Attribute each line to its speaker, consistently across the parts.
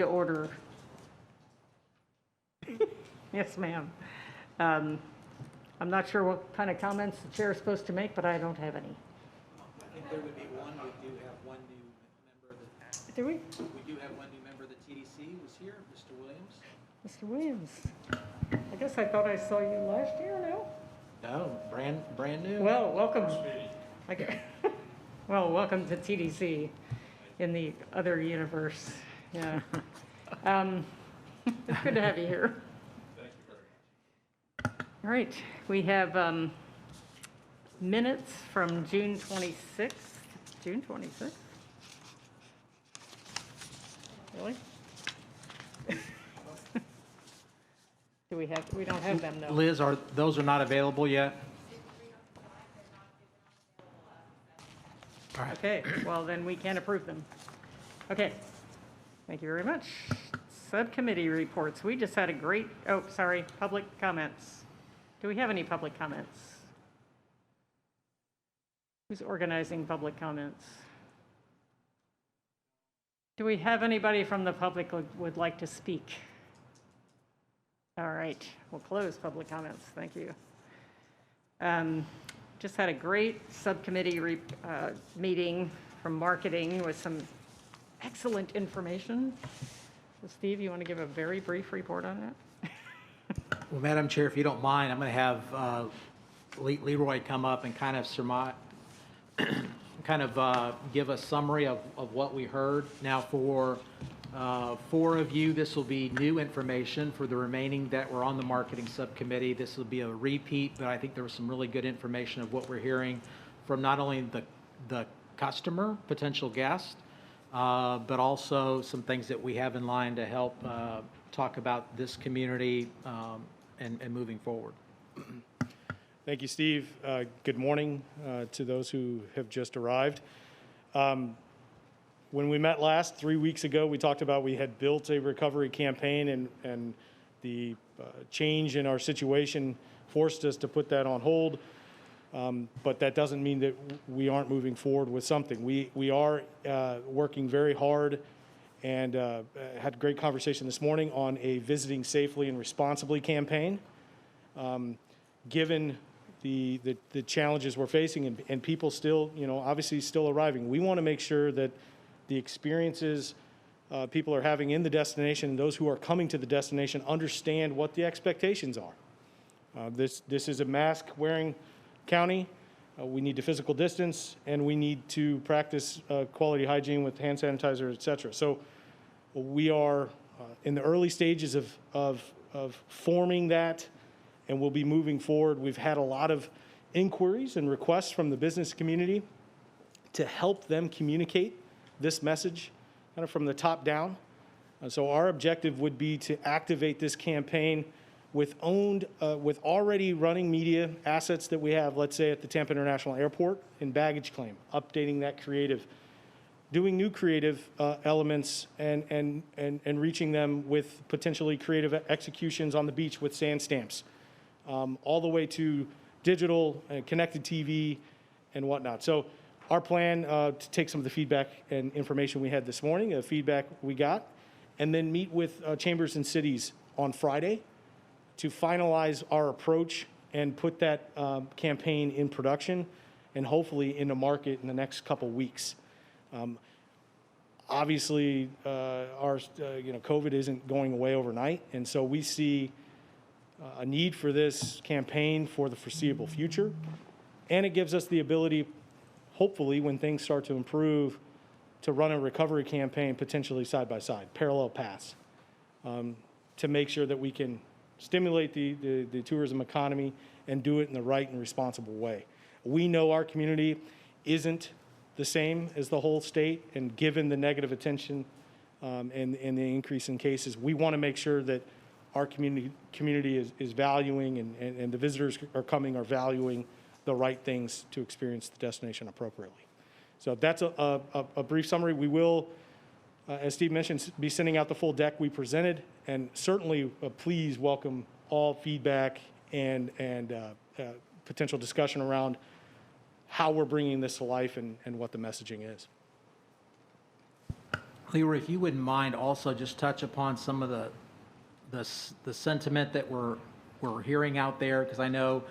Speaker 1: to order. Yes, ma'am. I'm not sure what kind of comments the chair is supposed to make, but I don't have any.
Speaker 2: I think there would be one. We do have one new member of the.
Speaker 1: Do we?
Speaker 2: We do have one new member of the TDC was here, Mr. Williams.
Speaker 1: Mr. Williams. I guess I thought I saw you last year, no?
Speaker 2: No, brand new.
Speaker 1: Well, welcome. Okay. Well, welcome to TDC in the other universe. Yeah. It's good to have you here.
Speaker 3: Thank you very much.
Speaker 1: All right, we have minutes from June 26th. June 26th? Really? Do we have, we don't have them though.
Speaker 2: Liz, those are not available yet? All right.
Speaker 1: Okay, well then we can't approve them. Okay, thank you very much. Subcommittee reports. We just had a great, oh, sorry, public comments. Do we have any public comments? Who's organizing public comments? Do we have anybody from the public who would like to speak? All right, we'll close public comments. Thank you. Just had a great subcommittee meeting from marketing with some excellent information. So Steve, you want to give a very brief report on that?
Speaker 2: Well, Madam Chair, if you don't mind, I'm going to have Leroy come up and kind of give a summary of what we heard. Now, for 4 of you, this will be new information. For the remaining that were on the marketing subcommittee, this will be a repeat, but I think there was some really good information of what we're hearing from not only the customer, potential guest, but also some things that we have in line to help talk about this community and moving forward.
Speaker 4: Thank you, Steve. Good morning to those who have just arrived. When we met last, 3 weeks ago, we talked about we had built a recovery campaign and the change in our situation forced us to put that on hold. But that doesn't mean that we aren't moving forward with something. We are working very hard and had a great conversation this morning on a Visiting Safely and Responsibly campaign. Given the challenges we're facing and people still, obviously still arriving, we want to make sure that the experiences people are having in the destination and those who are coming to the destination understand what the expectations are. This is a mask-wearing county. We need to physical distance, and we need to practice quality hygiene with hand sanitizer, et cetera. So we are in the early stages of forming that, and we'll be moving forward. We've had a lot of inquiries and requests from the business community to help them communicate this message kind of from the top down. So our objective would be to activate this campaign with already running media assets that we have, let's say at the Tampa International Airport in baggage claim, updating that creative, doing new creative elements and reaching them with potentially creative executions on the beach with sand stamps, all the way to digital, connected TV and whatnot. So our plan to take some of the feedback and information we had this morning, the feedback we got, and then meet with chambers and cities on Friday to finalize our approach and put that campaign in production and hopefully in the market in the next couple weeks. Obviously, our COVID isn't going away overnight, and so we see a need for this campaign for the foreseeable future, and it gives us the ability, hopefully, when things start to improve, to run a recovery campaign potentially side by side, parallel paths, to make sure that we can stimulate the tourism economy and do it in the right and responsible way. We know our community isn't the same as the whole state, and given the negative attention and the increase in cases, we want to make sure that our community is valuing and the visitors are valuing the right things to experience the destination appropriately. So that's a brief summary. We will, as Steve mentioned, be sending out the full deck we presented, and certainly please welcome all feedback and potential discussion around how we're bringing this to life and what the messaging is.
Speaker 2: Leroy, if you wouldn't mind also just touch upon some of the sentiment that we're hearing out there, because I know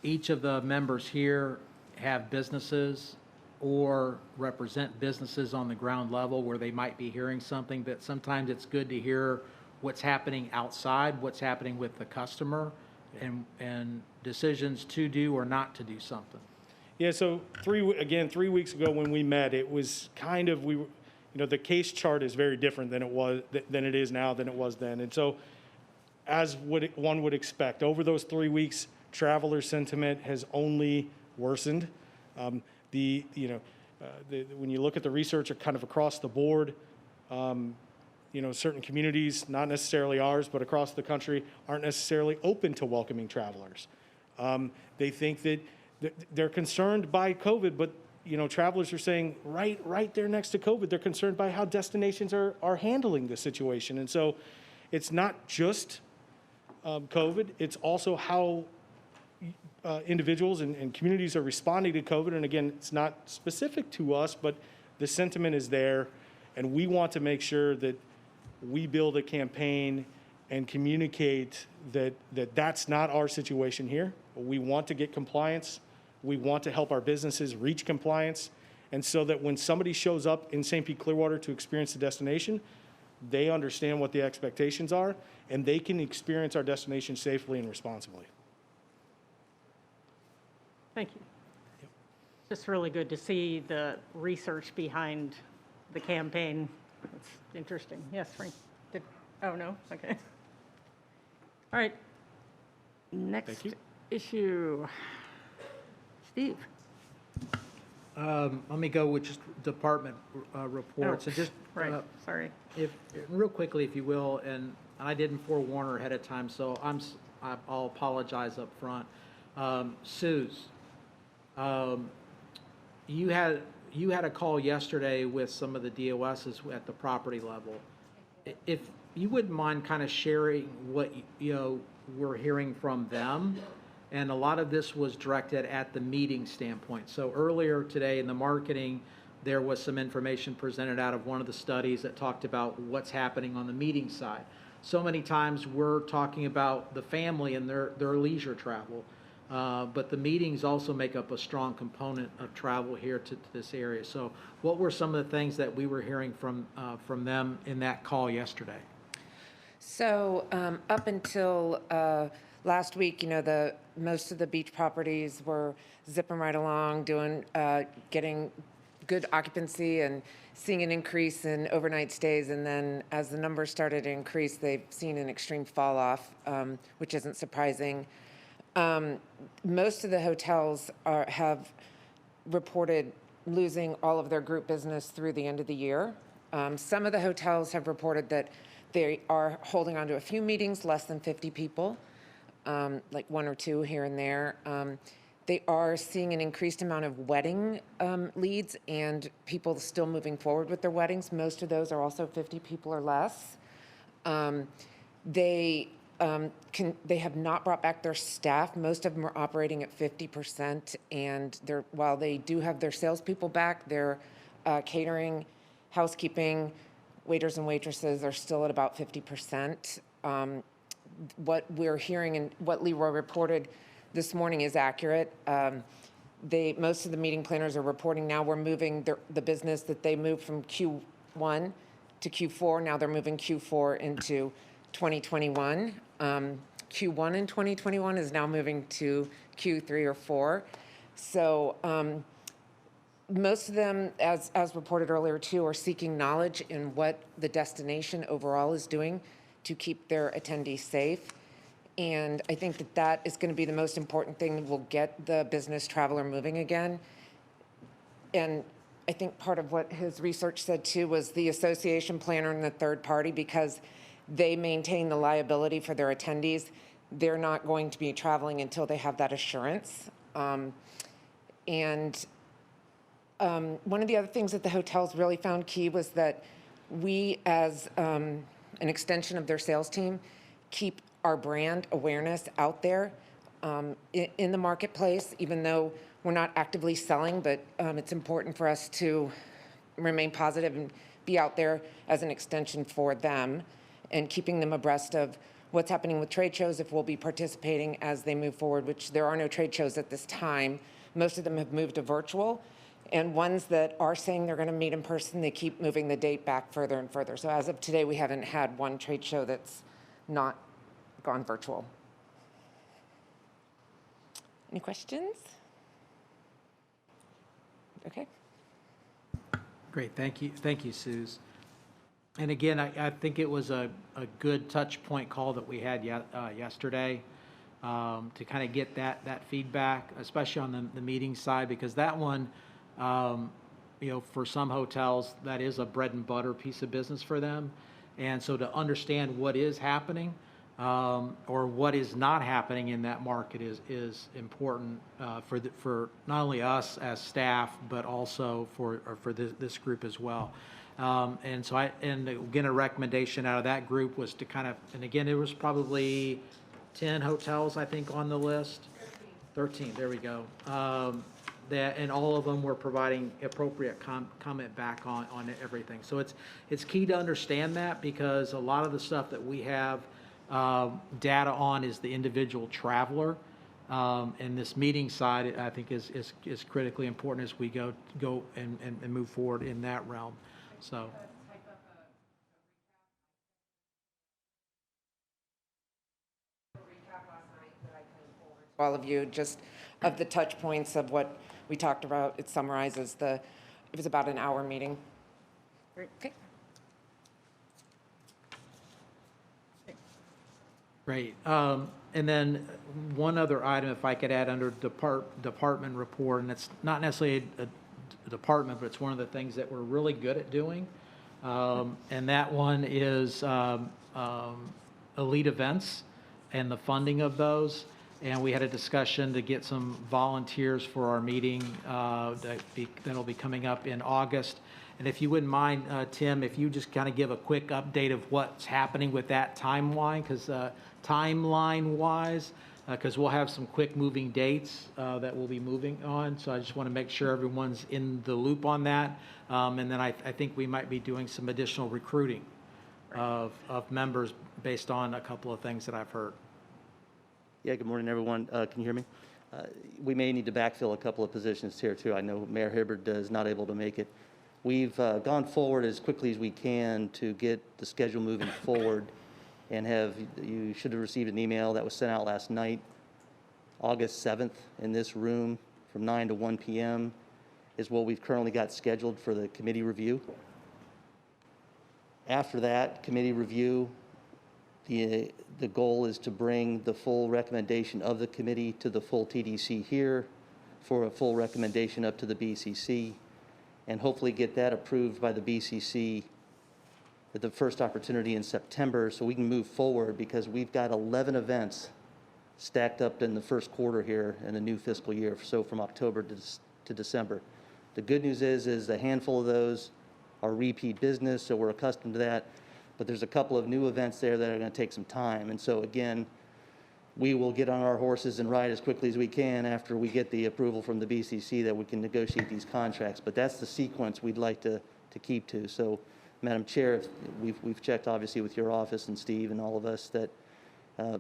Speaker 2: each of the members here have businesses or represent businesses on the ground level where they might be hearing something, but sometimes it's good to hear what's happening outside, what's happening with the customer, and decisions to do or not to do something.
Speaker 4: Yeah, so 3 weeks ago when we met, it was kind of, the case chart is very different than it is now than it was then. And so as one would expect, over those 3 weeks, traveler sentiment has only worsened. When you look at the research kind of across the board, certain communities, not necessarily ours, but across the country, aren't necessarily open to welcoming travelers. They think that they're concerned by COVID, but travelers are saying right there next to COVID, they're concerned by how destinations are handling the situation. And so it's not just COVID, it's also how individuals and communities are responding to COVID. And again, it's not specific to us, but the sentiment is there. And we want to make sure that we build a campaign and communicate that that's not our situation here. We want to get compliance. We want to help our businesses reach compliance. And so that when somebody shows up in St. Pete Clearwater to experience the destination, they understand what the expectations are, and they can experience our destination safely and responsibly.
Speaker 1: Thank you. Just really good to see the research behind the campaign. It's interesting. Yes, Frank? Oh, no? Okay. All right. Next issue. Steve?
Speaker 2: Let me go with just department reports.
Speaker 1: Oh,
Speaker 2: And just
Speaker 1: right, sorry.
Speaker 2: real quickly, if you will, and I didn't forewarn her ahead of time, so I'll apologize up front. Suze, you had a call yesterday with some of the DOSs at the property level. If you wouldn't mind kind of sharing what we're hearing from them, and a lot of this was directed at the meeting standpoint. So earlier today in the marketing, there was some information presented out of one of the studies that talked about what's happening on the meeting side. So many times we're talking about the family and their leisure travel. But the meetings also make up a strong component of travel here to this area. So what were some of the things that we were hearing from them in that call yesterday?
Speaker 5: So up until last week, most of the beach properties were zipping right along, getting good occupancy and seeing an increase in overnight stays. And then as the numbers started to increase, they've seen an extreme fall off, which isn't surprising. Most of the hotels have reported losing all of their group business through the end of the year. Some of the hotels have reported that they are holding on to a few meetings, less than 50 people, like 1 or 2 here and there. They are seeing an increased amount of wedding leads and people still moving forward with their weddings. Most of those are also 50 people or less. They have not brought back their staff. Most of them are operating at 50%, and while they do have their salespeople back, their catering, housekeeping, waiters and waitresses are still at about 50%. What we're hearing and what Leroy reported this morning is accurate. Most of the meeting planners are reporting now we're moving the business that they moved from Q1 to Q4. Now they're moving Q4 into 2021. Q1 in 2021 is now moving to Q3 or 4. So most of them, as reported earlier too, are seeking knowledge in what the destination overall is doing to keep their attendees safe. And I think that is going to be the most important thing that will get the business traveler moving again. And I think part of what his research said too was the association planner and the third party, because they maintain the liability for their attendees. They're not going to be traveling until they have that assurance. One of the other things that the hotels really found key was that we, as an extension of their sales team, keep our brand awareness out there in the marketplace, even though we're not actively selling, but it's important for us to remain positive and be out there as an extension for them and keeping them abreast of what's happening with trade shows, if we'll be participating as they move forward, which there are no trade shows at this time. Most of them have moved to virtual. And ones that are saying they're going to meet in person, they keep moving the date back further and further. So as of today, we haven't had one trade show that's not gone virtual. Any questions? Okay.
Speaker 2: Great, thank you, Suze. And again, I think it was a good touch point call that we had yesterday to kind of get that feedback, especially on the meeting side, because that one, for some hotels, that is a bread and butter piece of business for them. And so to understand what is happening or what is not happening in that market is important for not only us as staff, but also for this group as well. And so again, a recommendation out of that group was to kind of, and again, there was probably 10 hotels, I think, on the list. 13, there we go. And all of them were providing appropriate comment back on everything. So it's key to understand that, because a lot of the stuff that we have data on is the individual traveler. And this meeting side, I think, is critically important as we go and move forward in that realm. So.
Speaker 5: All of you, just of the touch points of what we talked about. It summarizes it was about an hour meeting.
Speaker 1: Great.
Speaker 5: Okay.
Speaker 2: Great. And then one other item, if I could add under department report, and it's not necessarily a department, but it's one of the things that we're really good at doing. And that one is elite events and the funding of those. And we had a discussion to get some volunteers for our meeting that'll be coming up in August. And if you wouldn't mind, Tim, if you just kind of give a quick update of what's happening with that timeline, because timeline-wise, because we'll have some quick moving dates that we'll be moving on. So I just want to make sure everyone's in the loop on that. And then I think we might be doing some additional recruiting of members based on a couple of things that I've heard.
Speaker 6: Yeah, good morning, everyone. Can you hear me? We may need to backfill a couple of positions here, too. I know Mayor Hibbard is not able to make it. We've gone forward as quickly as we can to get the schedule moving forward, and you should have received an email that was sent out last night, August 7th, in this room from 9 to 1 p.m. is what we've currently got scheduled for the committee review. After that committee review, the goal is to bring the full recommendation of the committee to the full TDC here for a full recommendation up to the BCC, and hopefully get that approved by the BCC at the first opportunity in September, so we can move forward, because we've got 11 events stacked up in the first quarter here in the new fiscal year, so from October to December. The good news is a handful of those are repeat business, so we're accustomed to that. But there's a couple of new events there that are going to take some time. And so, again, we will get on our horses and ride as quickly as we can after we get the approval from the BCC that we can negotiate these contracts. But that's the sequence we'd like to keep to. So, Madam Chair, we've checked, obviously, with your office and Steve and all of us that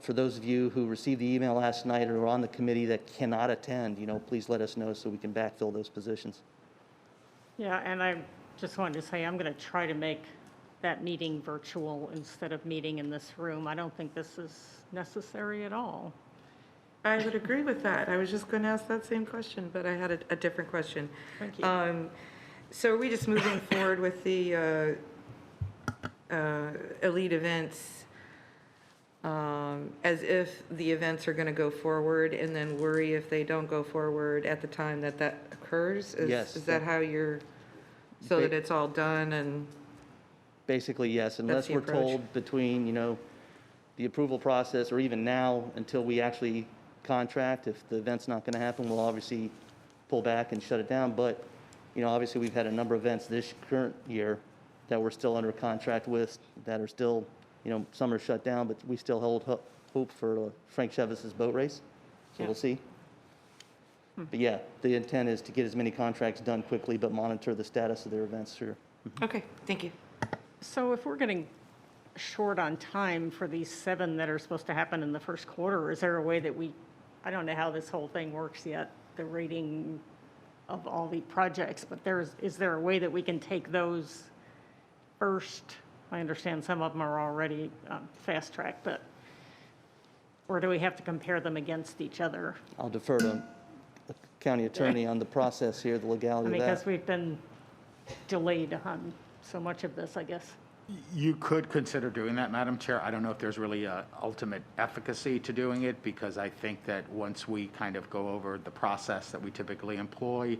Speaker 6: for those of you who received the email last night or are on the committee that cannot attend, please let us know so we can backfill those positions.
Speaker 1: Yeah, and I just wanted to say I'm going to try to make that meeting virtual instead of meeting in this room. I don't think this is necessary at all.
Speaker 7: I would agree with that. I was just going to ask that same question, but I had a different question.
Speaker 1: Thank you.
Speaker 7: So are we just moving forward with the elite events as if the events are going to go forward, and then worry if they don't go forward at the time that occurs?
Speaker 6: Yes.
Speaker 7: Is that how you're, so that it's all done and?
Speaker 6: Basically, yes, unless
Speaker 7: the
Speaker 6: we're
Speaker 7: approach.
Speaker 6: told between, the approval process or even now until we actually contract, if the event's not going to happen, we'll obviously pull back and shut it down. But, obviously we've had a number of events this current year that we're still under contract with that are still, some are shut down, but we still hold hope for Frank Chevis's boat race. So
Speaker 1: Yeah.
Speaker 6: we'll see. But yeah, the intent is to get as many contracts done quickly, but monitor the status of their events through.
Speaker 7: Okay, thank you.
Speaker 1: So if we're getting short on time for these 7 that are supposed to happen in the first quarter, is there a way that I don't know how this whole thing works yet, the rating of all the projects, but is there a way that we can take those first? I understand some of them are already fast track, but, or do we have to compare them against each other?
Speaker 6: I'll defer to the county attorney on the process here, the
Speaker 1: I
Speaker 6: legality
Speaker 1: mean,
Speaker 6: of
Speaker 1: because
Speaker 6: that.
Speaker 1: we've been delayed on so much of this, I guess.
Speaker 3: You could consider doing that, Madam Chair. I don't know if there's really a ultimate efficacy to doing it, because I think that once we kind of go over the process that we typically employ,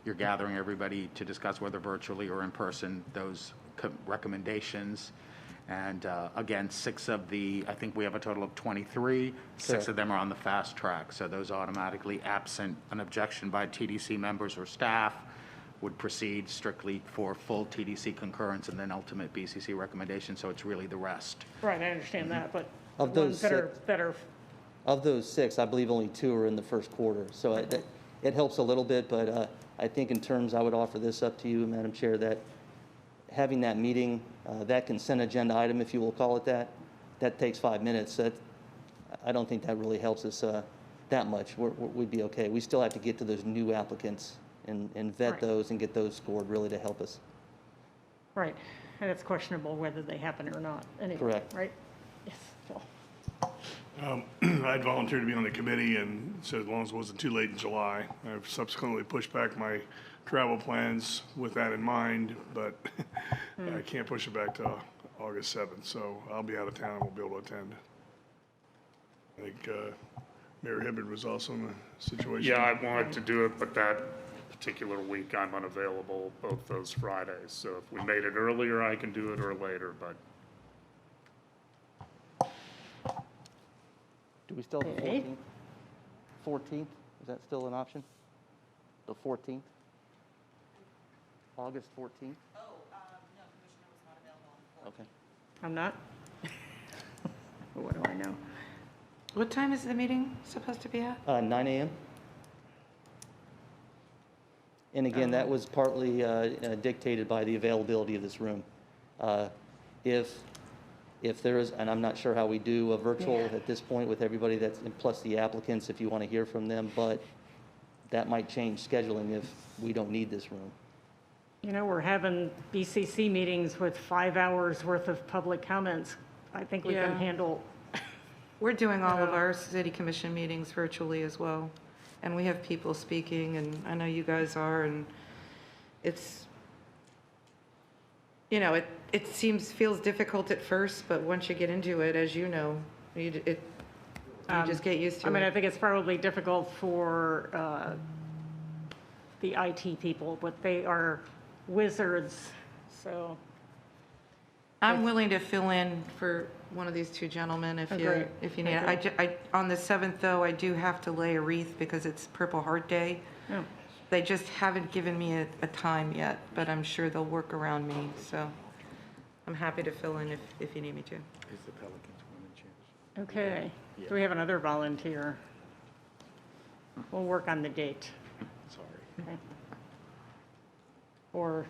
Speaker 3: you're gathering everybody to discuss whether virtually or in person, those recommendations. And again, I think we have a total of 23. 6
Speaker 6: Correct.
Speaker 3: of them are on the fast track. So those automatically, absent an objection by TDC members or staff, would proceed strictly for full TDC concurrence and then ultimate BCC recommendation. So it's really the rest.
Speaker 1: Right, I understand that, but the
Speaker 6: Of those
Speaker 1: ones that are,
Speaker 6: 6.
Speaker 1: that are,
Speaker 6: Of those 6, I believe only 2 are in the first quarter. So it helps a little bit, but I think in terms, I would offer this up to you, Madam Chair, that having that meeting, that consent agenda item, if you will call it that, that takes 5 minutes. I don't think that really helps us that much. We'd be okay. We still have to get to those new applicants and vet
Speaker 1: Right.
Speaker 6: those and get those scored really to help us.
Speaker 1: right, and it's questionable whether they happen or not, anyway.
Speaker 6: Correct.
Speaker 1: Right? Yes, Phil.
Speaker 8: I'd volunteered to be on the committee, and so as long as it wasn't too late in July. I've subsequently pushed back my travel plans with that in mind, but I can't push it back to August 7th, so I'll be out of town and won't be able to attend. I think Mayor Hibbard was also in a situation.
Speaker 9: Yeah, I wanted to do it, but that particular week I'm unavailable both those Fridays. So if we made it earlier, I can do it, or later, but
Speaker 6: Do we still have the
Speaker 1: Okay.
Speaker 6: 14th? 14th, is that still an option? The 14th? August 14th? Oh, no, Commissioner was not available. Okay.
Speaker 1: I'm not? What do I know?
Speaker 7: What time is the meeting supposed to be at?
Speaker 6: 9 a.m. And again, that was partly dictated by the availability of this room. If there is, and I'm not sure how we do a virtual at this point with everybody that's, and plus the applicants, if you want to hear from them, but that might change scheduling if we don't need this room.
Speaker 1: You know, we're having BCC meetings with 5 hours worth of public comments. I think we can
Speaker 7: Yeah.
Speaker 1: handle,
Speaker 7: We're doing all of our city commission meetings virtually as well. And we have people speaking, and I know you guys are, and it's, you know, it feels difficult at first, but once you get into it, as you know, you just get used to
Speaker 1: I mean, I
Speaker 7: it.
Speaker 1: think it's probably difficult for the IT people, but they are wizards, so.
Speaker 7: I'm willing to fill in for one of these 2 gentlemen if
Speaker 1: Agreed.
Speaker 7: you need it. On the 7th, though, I do have to lay a wreath because it's Purple Heart Day.
Speaker 1: Yeah.
Speaker 7: They just haven't given me a time yet, but I'm sure they'll work around me, so I'm happy to fill in if you need me to.
Speaker 3: Is the Pelicans women champs?
Speaker 1: Okay, do we have another volunteer? We'll work on the date.
Speaker 3: Sorry.
Speaker 1: Okay. Or,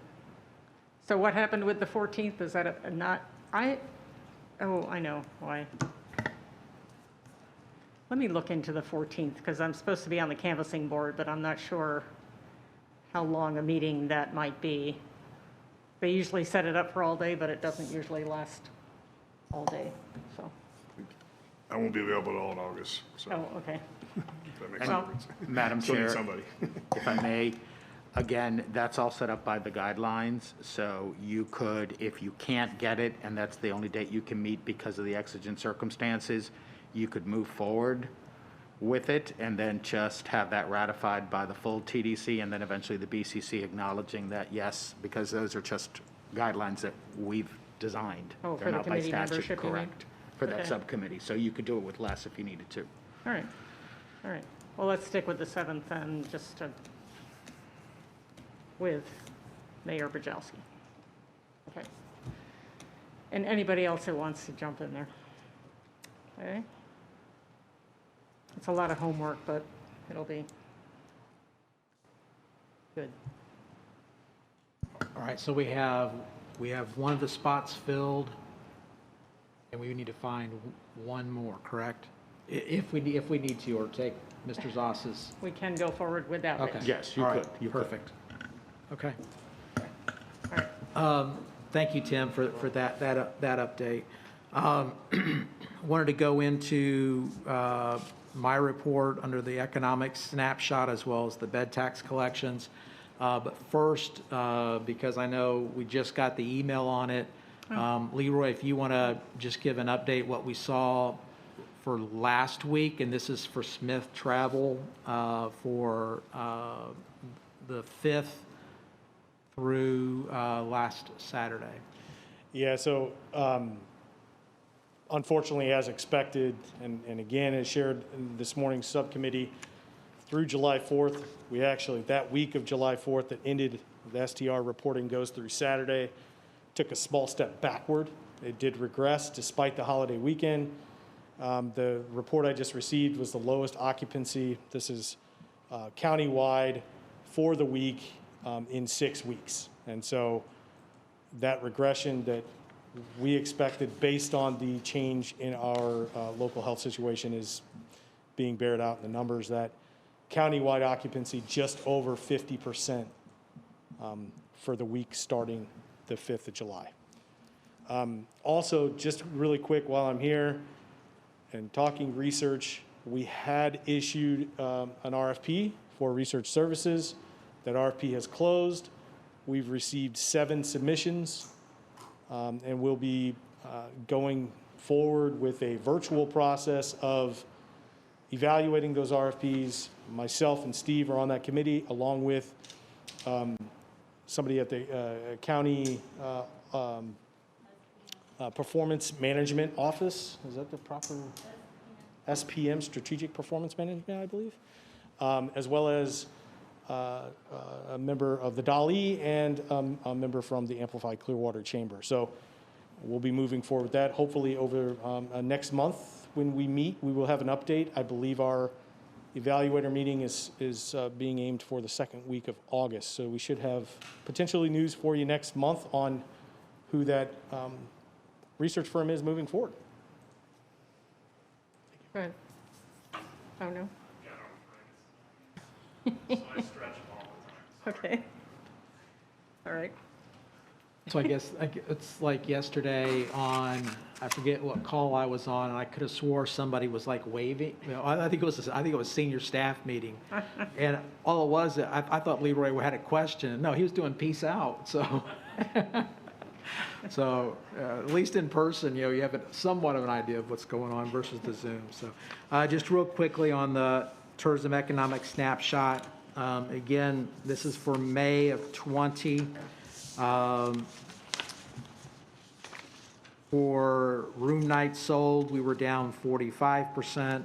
Speaker 1: so what happened with the 14th? Is that a not, I know why. Let me look into the 14th, because I'm supposed to be on the canvassing board, but I'm not sure how long a meeting that might be. They usually set it up for all day, but it doesn't usually last all day, so.
Speaker 8: I won't be available at all in August, so
Speaker 1: Oh, okay.
Speaker 8: if that makes
Speaker 1: Well-
Speaker 8: sense.
Speaker 3: Madam
Speaker 8: Still need
Speaker 3: Chair,
Speaker 8: somebody.
Speaker 3: if I may, again, that's all set up by the guidelines. So you could, if you can't get it, and that's the only date you can meet because of the exigent circumstances, you could move forward with it and then just have that ratified by the full TDC and then eventually the BCC acknowledging that, yes, because those are just guidelines that we've designed.
Speaker 1: Oh, for
Speaker 3: They're
Speaker 1: the
Speaker 3: not by
Speaker 1: committee
Speaker 3: statute,
Speaker 1: membership, you mean?
Speaker 3: correct, for that
Speaker 1: Okay.
Speaker 3: subcommittee. So you could do it with less if you needed to.
Speaker 1: All right, all right. Well, let's stick with the 7th then, just to, with Mayor Bajowski. Okay. And anybody else that wants to jump in there? Okay. It's a lot of homework, but it'll be good.
Speaker 2: All right, so we have one of the spots filled, and we need to find one more, correct? If we need to, or take Mr. Zoss's.
Speaker 1: We can go forward without
Speaker 2: Okay.
Speaker 1: Rich.
Speaker 4: Yes, you
Speaker 2: All right,
Speaker 4: could. You could.
Speaker 2: Perfect. Okay.
Speaker 1: All right.
Speaker 2: Thank you, Tim, for that update. Wanted to go into my report under the economic snapshot as well as the bed tax collections. But first, because I know we just got the email on it, Leroy, if you want to just give an update what we saw for last week, and this is for Smith Travel for the 5th through last Saturday.
Speaker 4: Yeah, so unfortunately, as expected, and again, as shared in this morning's subcommittee, through July 4th, we actually, that week of July 4th that ended, the STR reporting goes through Saturday, took a small step backward. It did regress despite the holiday weekend. The report I just received was the lowest occupancy. This is countywide for the week in 6 weeks. And so that regression that we expected based on the change in our local health situation is being bared out in the numbers. That countywide occupancy just over 50% for the week starting the 5th of July. Also, just really quick while I'm here and talking research, we had issued an RFP for research services. That RFP has closed. We've received 7 submissions, and we'll be going forward with a virtual process of evaluating those RFPs. Myself and Steve are on that committee, along with somebody at the county performance management office. Is that the proper SPM, Strategic Performance Management, I believe, as well as a member of the DALI and a member from the Amplified Clearwater Chamber. So we'll be moving forward with that. Hopefully over next month when we meet, we will have an update. I believe our evaluator meeting is being aimed for the second week of August. So we should have potentially news for you next month on who that research firm is moving forward.
Speaker 1: Go ahead. Oh, no? Okay. All right.
Speaker 2: So I guess it's like yesterday on, I forget what call I was on, and I could have swore somebody was like waving. You know, I think it was senior staff meeting, and all it was, I thought Leroy had a question. No, he was doing peace out. So, so at least in person, you know, you have somewhat of an idea of what's going on versus the Zoom. So, just real quickly on the tourism economic snapshot. Again, this is for May of 20. For room nights sold, we were down 45%,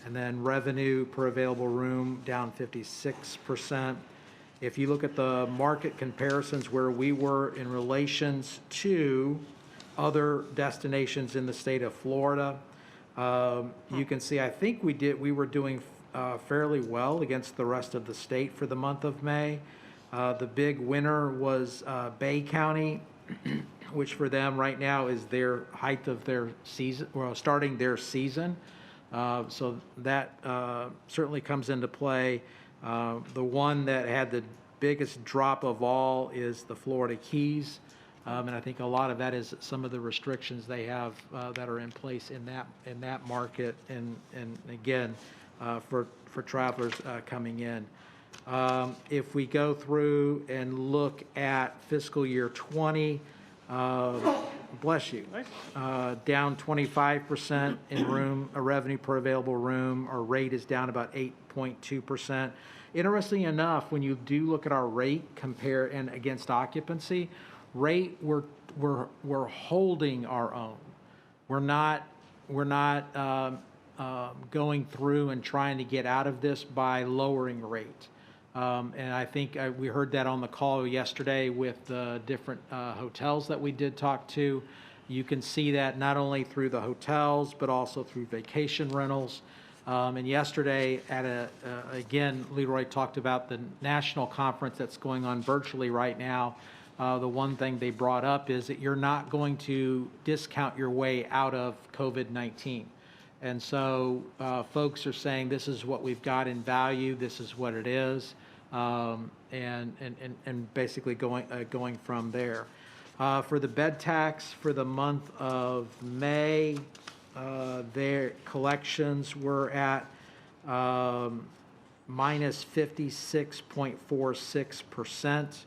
Speaker 2: and then revenue per available room down 56%. If you look at the market comparisons where we were in relations to other destinations in the state of Florida, you can see, I think we were doing fairly well against the rest of the state for the month of May. The big winner was Bay County, which for them right now is their height of their season, well, starting their season. So that certainly comes into play. The one that had the biggest drop of all is the Florida Keys. And I think a lot of that is some of the restrictions they have that are in place in that market. And again, for travelers coming in. If we go through and look at fiscal year 20, bless you, down 25% in room revenue per available room. Our rate is down about 8.2%. Interestingly enough, when you do look at our rate compare and against occupancy rate, we're holding our own. We're not going through and trying to get out of this by lowering rate. And I think we heard that on the call yesterday with the different hotels that we did talk to. You can see that not only through the hotels, but also through vacation rentals. And yesterday, again, Leroy talked about the national conference that's going on virtually right now the one thing they brought up is that you're not going to discount your way out of COVID-19. And so folks are saying this is what we've got in value, this is what it is, and basically going from there. For the bed tax for the month of May, their collections were at minus 56.46%.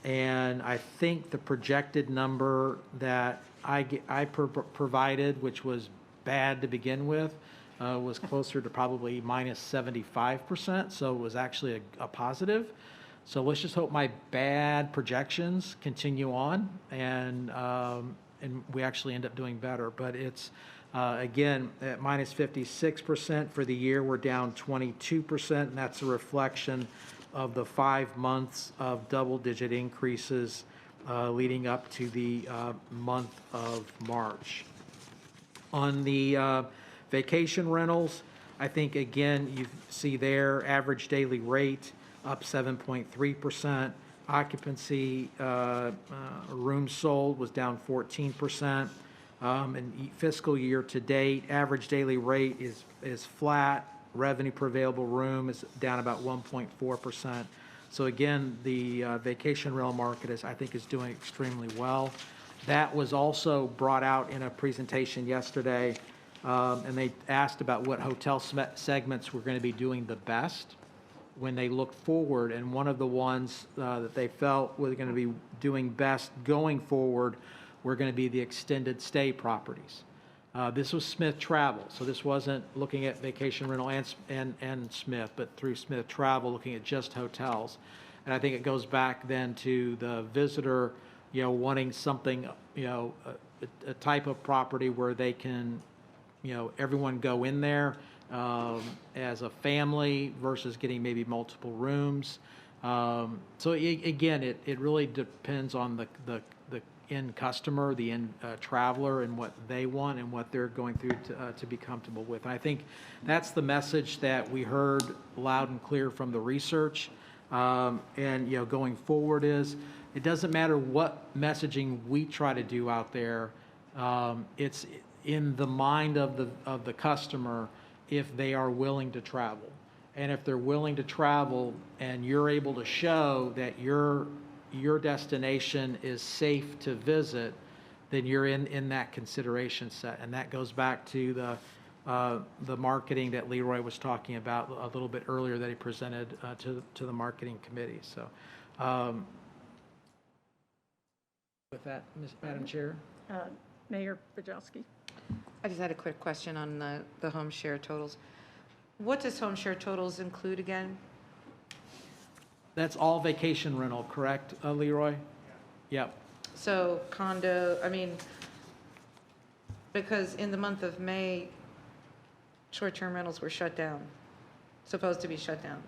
Speaker 2: And I think the projected number that I provided, which was bad to begin with, was closer to probably minus 75%. So it was actually a positive. So let's just hope my bad projections continue on and we actually end up doing better. But it's, again, at minus 56% for the year, we're down 22%, and that's a reflection of the 5 months of double-digit increases leading up to the month of March. On the vacation rentals, I think, again, you see there, average daily rate up 7.3%. Occupancy, rooms sold was down 14%. And fiscal year to date, average daily rate is flat. Revenue per available room is down about 1.4%. So again, the vacation rental market I think is doing extremely well. That was also brought out in a presentation yesterday, and they asked about what hotel segments were going to be doing the best when they look forward, and one of the ones that they felt were going to be doing best going forward were going to be the extended stay properties. This was Smith Travel, so this wasn't looking at vacation rental and Smith, but through Smith Travel, looking at just hotels. And I think it goes back then to the visitor, wanting something, a type of property where they can, everyone go in there as a family versus getting maybe multiple rooms. So again, it really depends on the end customer, the end traveler, and what they want and what they're going through to be comfortable with. And I think that's the message that we heard loud and clear from the research. And going forward is, it doesn't matter what messaging we try to do out there. It's in the mind of the customer if they are willing to travel. And if they're willing to travel and you're able to show that your destination is safe to visit, then you're in that consideration set. And that goes back to the marketing that Leroy was talking about a little bit earlier that he presented to the marketing committee. So with that, Madam Chair.
Speaker 1: Mayor Bajowski.
Speaker 7: I just had a quick question on the home share totals. What does home share totals include again?
Speaker 2: That's all vacation rental, correct, Leroy? Yep.
Speaker 7: So condo, because in the month of May, short-term rentals were shut down, supposed to be shut down.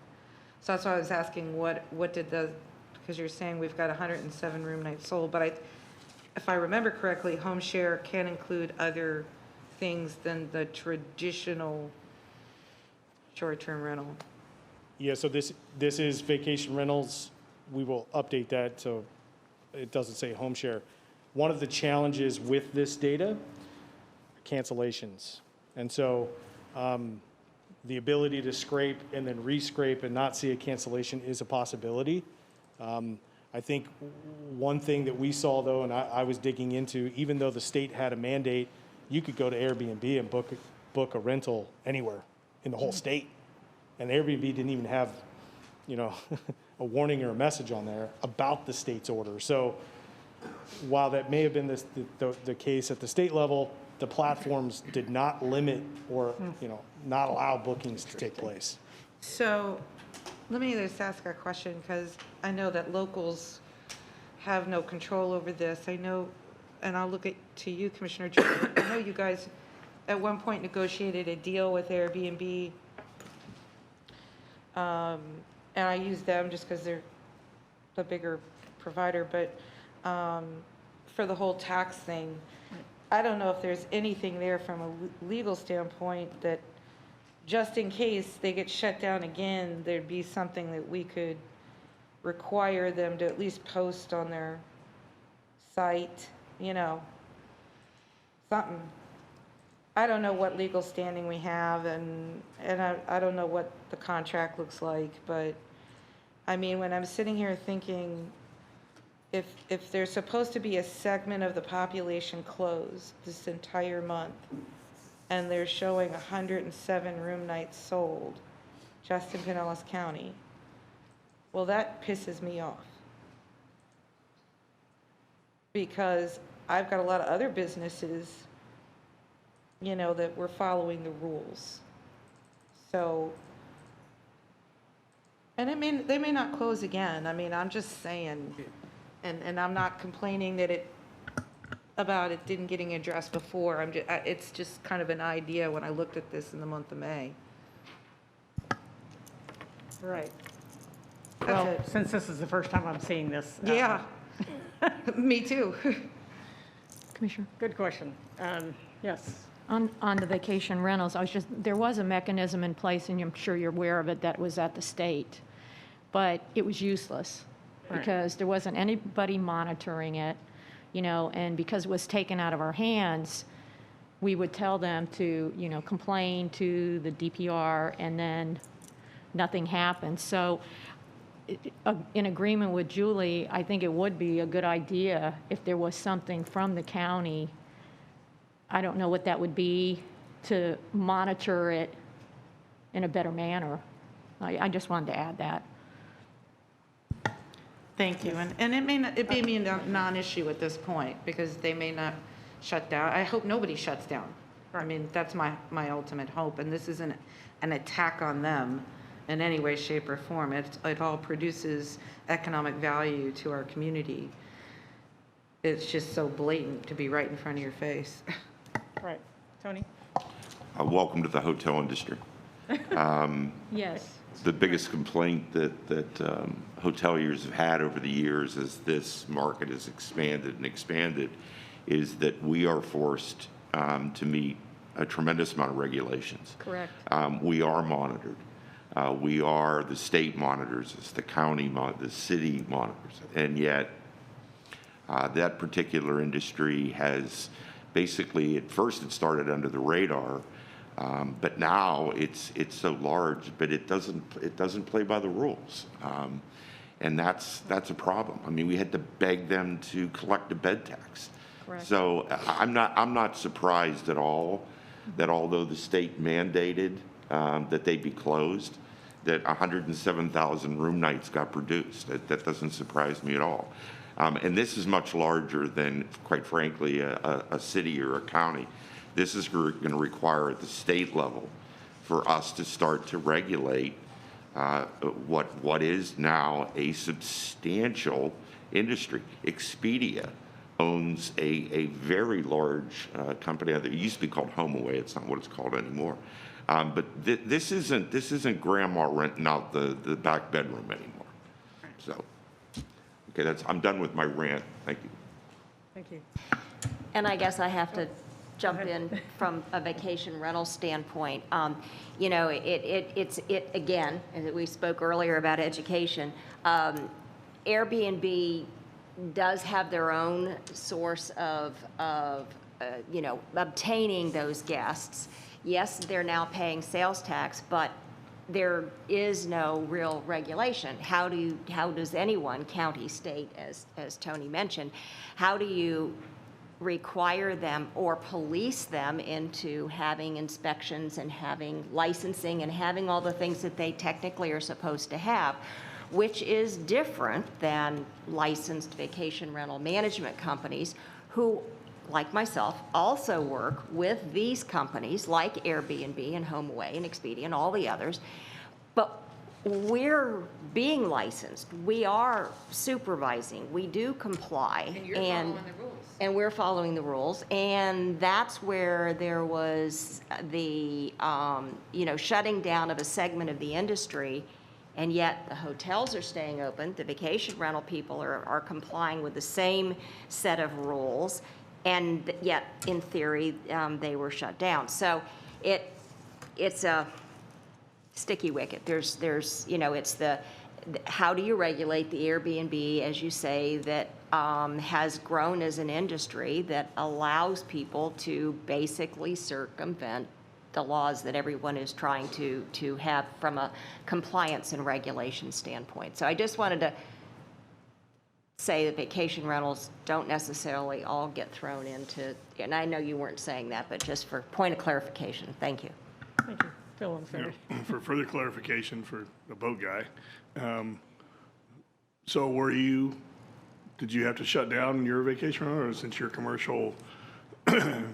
Speaker 7: So that's why I was asking what did because you're saying we've got 107 room nights sold, but if I remember correctly, home share can include other things than the traditional short-term rental.
Speaker 4: Yeah, so this is vacation rentals. We will update that so it doesn't say home share. One of the challenges with this data, cancellations. And so the ability to scrape and then re-scrape and not see a cancellation is a possibility. I think one thing that we saw, though, and I was digging into, even though the state had a mandate, you could go to Airbnb and book a rental anywhere in the whole state. And Airbnb didn't even have, a warning or a message on there about the state's order. So while that may have been the case at the state level, the platforms did not limit or, not allow bookings to take place.
Speaker 7: So let me just ask a question, because I know that locals have no control over this. I know, and I'll look to you, Commissioner Jordan. I know you guys at one point negotiated a deal with Airbnb. And I use them just because they're the bigger provider, but for the whole tax thing, I don't know if there's anything there from a legal standpoint that just in case they get shut down again, there'd be something that we could require them to at least post on their site, something. I don't know what legal standing we have, and I don't know what the contract looks like, but, I mean, when I'm sitting here thinking, if there's supposed to be a segment of the population closed this entire month, and they're showing 107 room nights sold just in Pinellas County, well, that pisses me off. Because I've got a lot of other businesses, that were following the rules. So, and they may not close again. I mean, I'm just saying, and I'm not complaining that it didn't getting addressed before. It's just kind of an idea when I looked at this in the month of May.
Speaker 1: Right.
Speaker 7: That's
Speaker 1: Well,
Speaker 7: it.
Speaker 1: since this is the first time I'm seeing this.
Speaker 7: Yeah, me too.
Speaker 10: Commissioner,
Speaker 1: Good question. Yes.
Speaker 10: on the vacation rentals, there was a mechanism in place, and I'm sure you're aware of it, that was at the state, but it was useless
Speaker 1: Right.
Speaker 10: because there wasn't anybody monitoring it, and because it was taken out of our hands, we would tell them to, complain to the DPR, and then nothing happened. So in agreement with Julie, I think it would be a good idea if there was something from the county. I don't know what that would be, to monitor it in a better manner. I just wanted to add that.
Speaker 7: Thank you. And it may be a non-issue at this point, because they may not shut down. I hope nobody shuts down. I mean, that's my ultimate hope, and this isn't an attack on them in any way, shape, or form. It all produces economic value to our community. It's just so blatant to be right in front of your face.
Speaker 1: Right. Tony?
Speaker 11: Welcome to the hotel industry.
Speaker 10: Yes.
Speaker 11: The biggest complaint that hoteliers have had over the years as this market has expanded and expanded is that we are forced to meet a tremendous amount of regulations.
Speaker 10: Correct.
Speaker 11: We are monitored. The state monitors us, the county, the city monitors, and yet that particular industry has basically, at first it started under the radar, but now it's so large, but it doesn't play by the rules, and that's a problem. I mean, we had to beg them to collect a bed tax.
Speaker 10: Correct.
Speaker 11: So I'm not surprised at all that although the state mandated that they be closed, that 107,000 room nights got produced. That doesn't surprise me at all. And this is much larger than, quite frankly, a city or a county. This is going to require at the state level for us to start to regulate what is now a substantial industry. Expedia owns a very large company. It used to be called HomeAway. It's not what it's called anymore. But this isn't grandma renting out the back bedroom anymore. So, okay, I'm done with my rant. Thank you.
Speaker 1: Thank you.
Speaker 12: And I guess I have to jump in from a vacation rental standpoint. It's again, as we spoke earlier about education, Airbnb does have their own source of obtaining those guests. Yes, they're now paying sales tax, but there is no real regulation. How does anyone, county, state, as Tony mentioned, how do you require them or police them into having inspections and having licensing and having all the things that they technically are supposed to have, which is different than licensed vacation rental management companies who, like myself, also work with these companies like Airbnb and HomeAway and Expedia and all the others. But we're being licensed. We are supervising. We do comply.
Speaker 7: And you're following the rules.
Speaker 12: And we're following the rules. And that's where there was the, shutting down of a segment of the industry. And yet the hotels are staying open. The vacation rental people are complying with the same set of rules. And yet, in theory, they were shut down. So it's a sticky wicket. There's it's how do you regulate the Airbnb, as you say, that has grown as an industry that allows people to basically circumvent the laws that everyone is trying to have from a compliance and regulation standpoint? So I just wanted to say that vacation rentals don't necessarily all get thrown into, and I know you weren't saying that, but just for point of clarification, thank you.
Speaker 1: Thank you. Phil, I'm sorry.
Speaker 8: For further clarification for the boat guy, so did you have to shut down your vacation rental, or since you're a commercial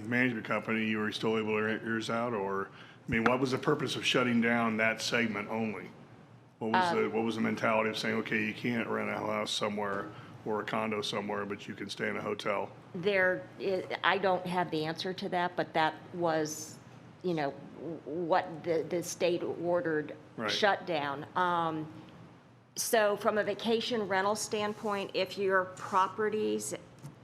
Speaker 8: management company, you were still able to rent yours out? Or, I mean, what was the purpose of shutting down that segment only? What was the mentality of saying, okay, you can't rent a house somewhere or a condo somewhere, but you can stay in a hotel?
Speaker 12: I don't have the answer to that, but that was, what the state ordered
Speaker 8: Right.
Speaker 12: shut down. So from a vacation rental standpoint, if your properties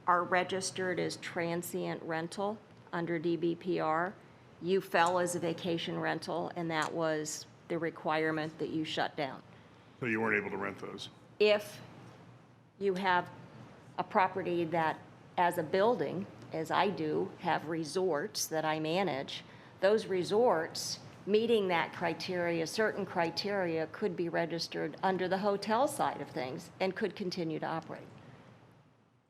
Speaker 12: are registered as transient rental under DBPR, you fell as a vacation rental, and that was the requirement that you shut down.
Speaker 8: So you weren't able to rent those?
Speaker 12: If you have a property that, as a building, as I do, have resorts that I manage, those resorts meeting that criteria, certain criteria, could be registered under the hotel side of things and could continue to operate.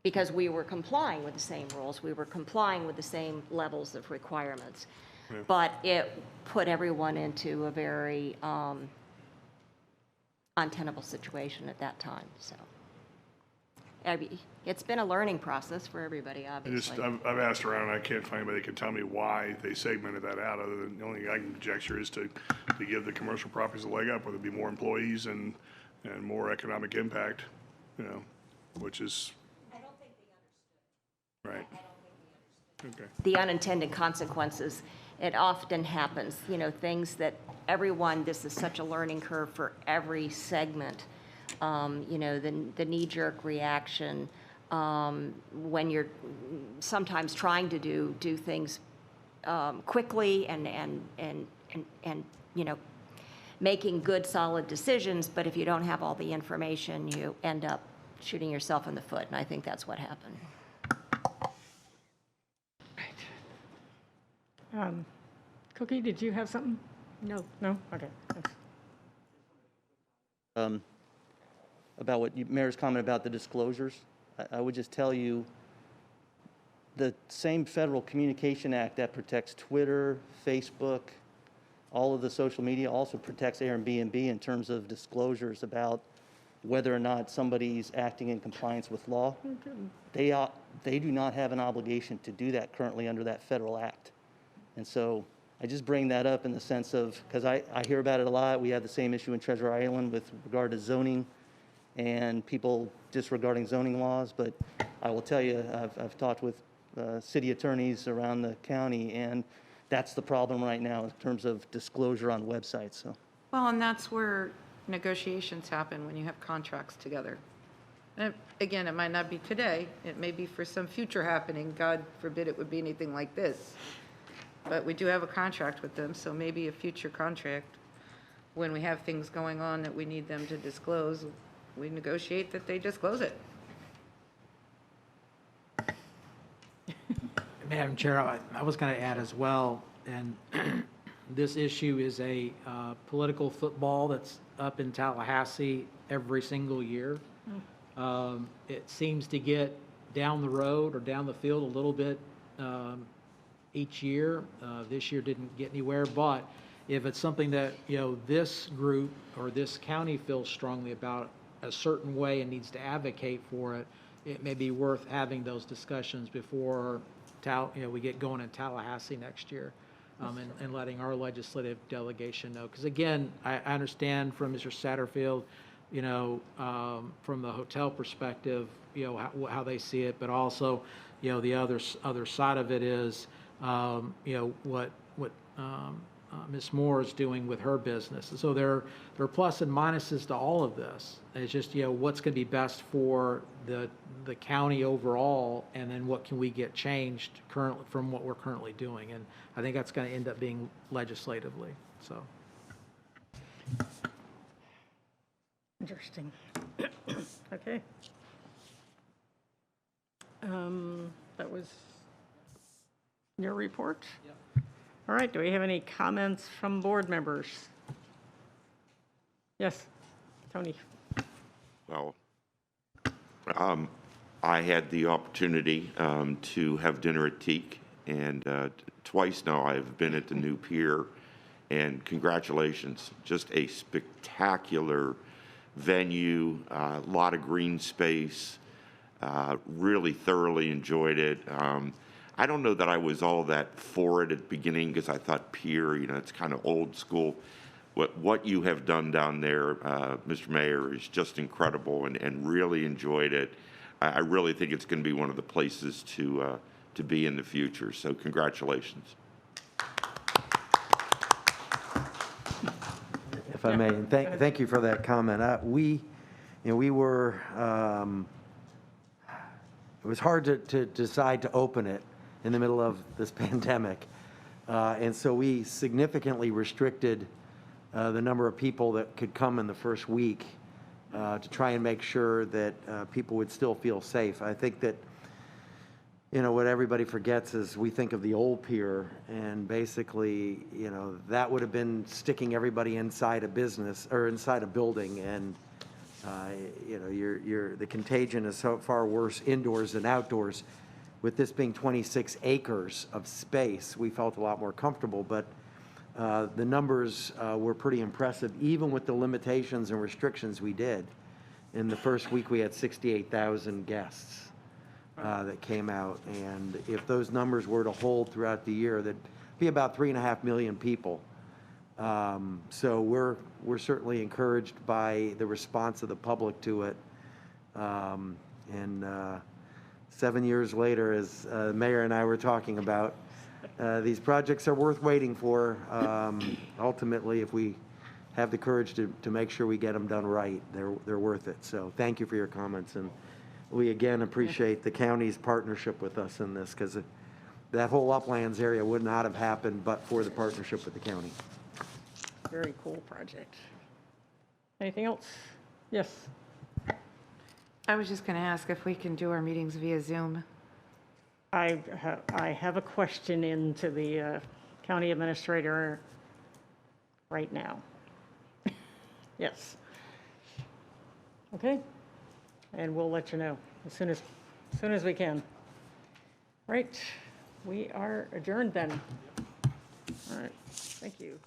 Speaker 12: Because we were complying with the same rules, we were complying with the same levels of requirements.
Speaker 8: Yeah.
Speaker 12: But it put everyone into a very untenable situation at that time, so. It's been a learning process for everybody, obviously.
Speaker 8: I've asked around, and I can't find anybody that can tell me why they segmented that out, other than the only thing I can conjecture is to give the commercial properties a leg up, whether it be more employees and more economic impact, which is. I don't think they understood. Right. Okay.
Speaker 12: The unintended consequences, it often happens, things that everyone, this is such a learning curve for every segment. The knee-jerk reaction when you're sometimes trying to do things quickly and making good, solid decisions, but if you don't have all the information, you end up shooting yourself in the foot, and I think that's what happened.
Speaker 1: Cookie, did you have something? No. No? Okay, thanks.
Speaker 6: About what Mayor's comment about the disclosures, I would just tell you, the same Federal Communication Act that protects Twitter, Facebook, all of the social media also protects Airbnb in terms of disclosures about whether or not somebody's acting in compliance with law. They do not have an obligation to do that currently under that federal act. And so I just bring that up in the sense of, because I hear about it a lot. We have the same issue in Treasure Island with regard to zoning and people disregarding zoning laws. But I will tell you, I've talked with city attorneys around the county, and that's the problem right now in terms of disclosure on websites. So.
Speaker 7: Well, and that's where negotiations happen when you have contracts together. And again, it might not be today. It may be for some future happening. God forbid it would be anything like this. But we do have a contract with them, so maybe a future contract, when we have things going on that we need them to disclose, we negotiate that they disclose it.
Speaker 2: Madam Chair, I was going to add as well, and this issue is a political football that's up in Tallahassee every single year. It seems to get down the road or down the field a little bit each year. This year didn't get anywhere, but if it's something that, this group or this county feels strongly about a certain way and needs to advocate for it, it may be worth having those discussions before we get going in Tallahassee next year, and letting our legislative delegation know. Because again, I understand from Mr. Satterfield, from the hotel perspective, how they see it, but also, the other side of it is, what Ms. Moore is doing with her business. So there are plus and minuses to all of this. It's just, what's going to be best for the county overall, and then what can we get changed currently from what we're currently doing. And I think that's going to end up being legislatively, so.
Speaker 1: Interesting. Okay. That was your report? Yep. All right, do we have any comments from board members? Yes, Tony.
Speaker 11: Well, I had the opportunity to have dinner at Teak, and twice now I've been at the new pier, and congratulations. Just a spectacular venue, a lot of green space, really thoroughly enjoyed it. I don't know that I was all that for it at the beginning because I thought pier, you know, it's kind of old school. What you have done down there, Mr. Mayor, is just incredible, and really enjoyed it. I really think it's going to be one of the places to be in the future. So congratulations.
Speaker 13: If I may, and thank you for that comment. We were, it was hard to decide to open it in the middle of this pandemic. And so we significantly restricted the number of people that could come in the first week to try and make sure that people would still feel safe. I think that, you know, what everybody forgets is we think of the old pier, and basically, you know, that would have been sticking everybody inside a business or inside a building, and you know, the contagion is so far worse indoors than outdoors. With this being 26 acres of space, we felt a lot more comfortable, but the numbers were pretty impressive, even with the limitations and restrictions we did. In the first week, we had 68,000 guests that came out, and if those numbers were to hold throughout the year, that'd be about 3.5 million people. So we're certainly encouraged by the response of the public to it. And 7 years later, as the mayor and I were talking about, these projects are worth waiting for. Ultimately, if we have the courage to make sure we get them done right, they're worth it. So thank you for your comments, and we again appreciate the county's partnership with us in this, because that whole Uplands area would not have happened but for the partnership with the county.
Speaker 1: Very cool project. Anything else? Yes.
Speaker 7: I was just going to ask if we can do our meetings via Zoom.
Speaker 1: I have a question into the county administrator right now. Yes. Okay. And we'll let you know as soon as we can. Right. We are adjourned then. All right. Thank you.